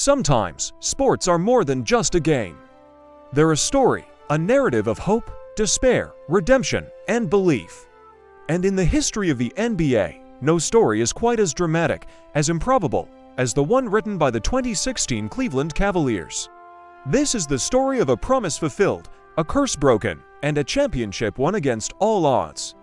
Sometimes, sports are more than just a game. They're a story, a narrative of hope, despair, redemption, and belief. And in the history of the NBA, no story is quite as dramatic, as improbable, as the one written by the 2016 Cleveland Cavaliers. This is the story of a promise fulfilled, a curse broken, and a championship won against all odds.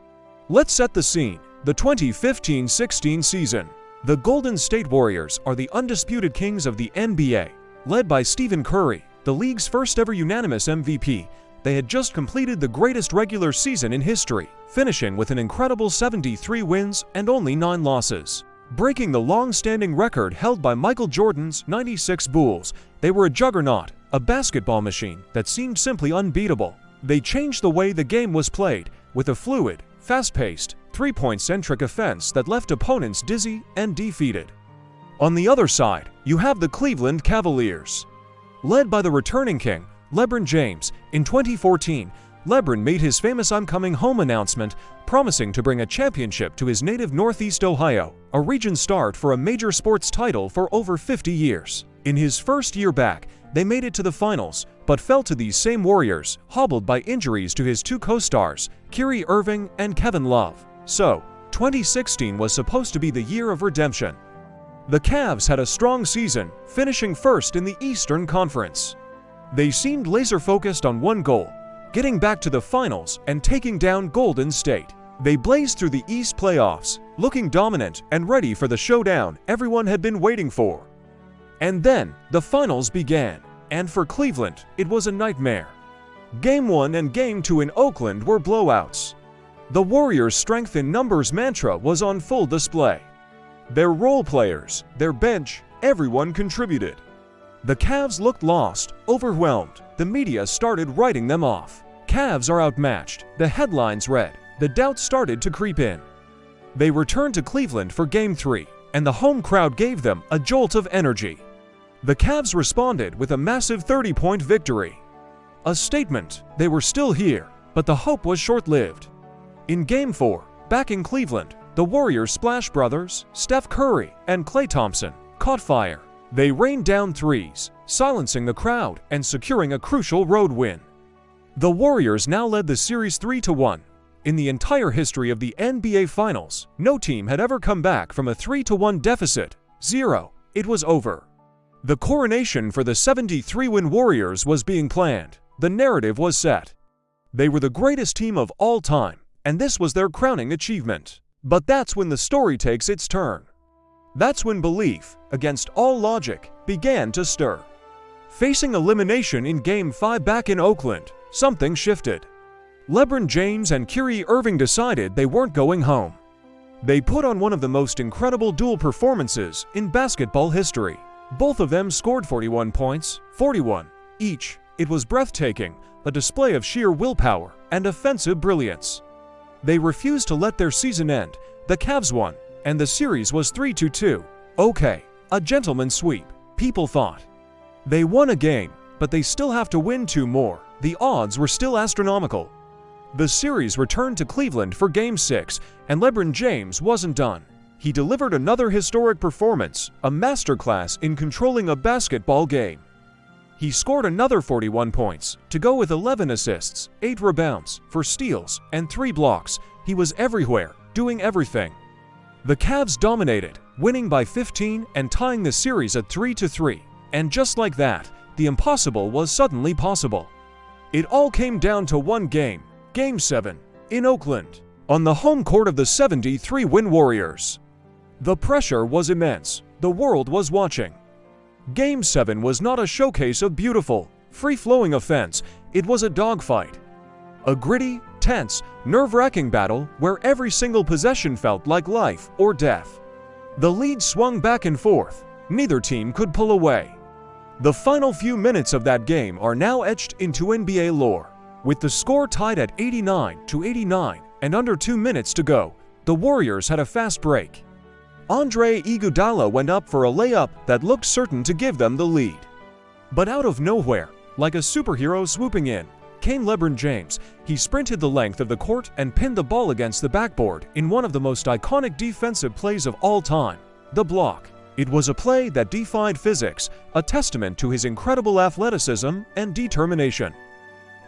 Let's set the scene. The 2015-16 season. The Golden State Warriors are the undisputed kings of the NBA. Led by Stephen Curry, the league's first ever unanimous MVP, they had just completed the greatest regular season in history, finishing with an incredible 73 wins and only 9 losses. Breaking the long-standing record held by Michael Jordan's 96 Bulls, they were a juggernaut, a basketball machine that seemed simply unbeatable. They changed the way the game was played, with a fluid, fast-paced, three-point-centric offense that left opponents dizzy and defeated. On the other side, you have the Cleveland Cavaliers. Led by the returning king, LeBron James, in 2014, LeBron made his famous "I'm coming home" announcement, promising to bring a championship to his native Northeast Ohio, a region starred for a major sports title for over 50 years. In his first year back, they made it to the finals, but fell to these same Warriors, hobbled by injuries to his 2 co-stars, Kyrie Irving and Kevin Love. So, 2016 was supposed to be the year of redemption. The Cavs had a strong season, finishing first in the Eastern Conference. They seemed laser-focused on one goal, getting back to the finals and taking down Golden State. They blazed through the East playoffs, looking dominant and ready for the showdown everyone had been waiting for. And then, the finals began, and for Cleveland, it was a nightmare. Game 1 and Game 2 in Oakland were blowouts. The Warriors' strength in numbers mantra was on full display. Their role players, their bench, everyone contributed. The Cavs looked lost, overwhelmed. The media started writing them off. Cavs are outmatched, the headlines read. The doubts started to creep in. They returned to Cleveland for Game 3, and the home crowd gave them a jolt of energy. The Cavs responded with a massive 30-point victory. A statement, they were still here, but the hope was short-lived. In Game 4, back in Cleveland, the Warriors' Splash Brothers, Steph Curry and Klay Thompson, caught fire. They rained down threes, silencing the crowd and securing a crucial road win. The Warriors now led the series 3-1. In the entire history of the NBA Finals, no team had ever come back from a 3-1 deficit. It was over. The coronation for the 73-win Warriors was being planned. The narrative was set. They were the greatest team of all time, and this was their crowning achievement. But that's when the story takes its turn. That's when belief, against all logic, began to stir. Facing elimination in Game 5 back in Oakland, something shifted. LeBron James and Kyrie Irving decided they weren't going home. They put on one of the most incredible dual performances in basketball history. Both of them scored 41 points, 41 each. It was breathtaking, a display of sheer willpower and offensive brilliance. They refused to let their season end. The Cavs won, and the series was 3-2. Okay, a gentleman's sweep, people thought. They won a game, but they still have to win 2 more. The odds were still astronomical. The series returned to Cleveland for Game 6, and LeBron James wasn't done. He delivered another historic performance, a masterclass in controlling a basketball game. He scored another 41 points, to go with 11 assists, 8 rebounds, 4 steals, and 3 blocks. He was everywhere, doing everything. The Cavs dominated, winning by 15 and tying the series at 3-3. And just like that, the impossible was suddenly possible. It all came down to one game, Game 7, in Oakland, on the home court of the 73-win Warriors. The pressure was immense. The world was watching. Game 7 was not a showcase of beautiful, free-flowing offense. It was a dogfight. A gritty, tense, nerve-wracking battle where every single possession felt like life or death. The lead swung back and forth. Neither team could pull away. The final few minutes of that game are now etched into NBA lore. With the score tied at 89-89 and under 2 minutes to go, the Warriors had a fast break. Andre Iguodala went up for a layup that looked certain to give them the lead. But out of nowhere, like a superhero swooping in, came LeBron James. He sprinted the length of the court and pinned the ball against the backboard in one of the most iconic defensive plays of all time, the block. It was a play that defied physics, a testament to his incredible athleticism and determination.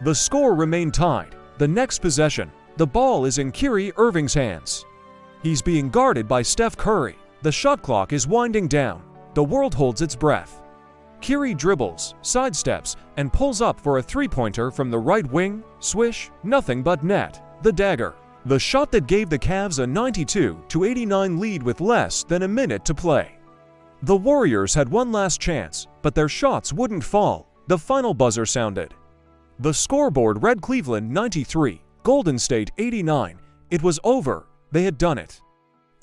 The score remained tied. The next possession, the ball is in Kyrie Irving's hands. He's being guarded by Steph Curry. The shot clock is winding down. The world holds its breath. Kyrie dribbles, sidesteps, and pulls up for a three-pointer from the right wing. Swish, nothing but net. The dagger. The shot that gave the Cavs a 92-89 lead with less than a minute to play. The Warriors had one last chance, but their shots wouldn't fall. The final buzzer sounded. The scoreboard read Cleveland 93, Golden State 89. It was over. They had done it.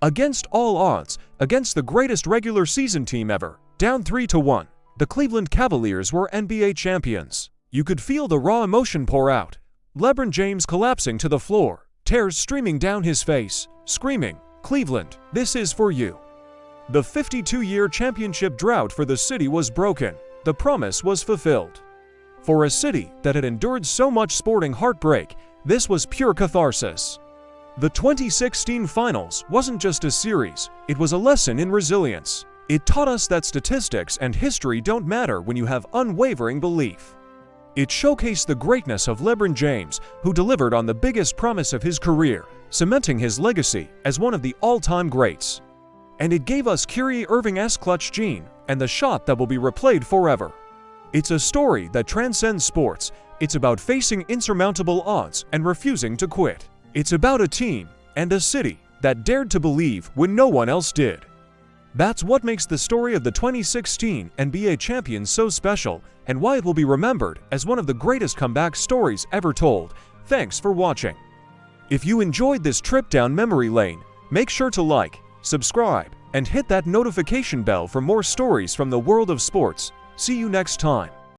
Against all odds, against the greatest regular season team ever, down 3-1, the Cleveland Cavaliers were NBA champions. You could feel the raw emotion pour out. LeBron James collapsing to the floor, tears streaming down his face, screaming, "Cleveland, this is for you." The 52-year championship drought for the city was broken. The promise was fulfilled. For a city that had endured so much sporting heartbreak, this was pure catharsis. The 2016 Finals wasn't just a series, it was a lesson in resilience. It taught us that statistics and history don't matter when you have unwavering belief. It showcased the greatness of LeBron James, who delivered on the biggest promise of his career, cementing his legacy as one of the all-time greats. And it gave us Kyrie Irving's clutch gene and the shot that will be replayed forever. It's a story that transcends sports. It's about facing insurmountable odds and refusing to quit. It's about a team and a city that dared to believe when no one else did. That's what makes the story of the 2016 NBA champions so special and why it will be remembered as one of the greatest comeback stories ever told. Thanks for watching. If you enjoyed this trip down memory lane, make sure to like, subscribe, and hit that notification bell for more stories from the world of sports. See you next time.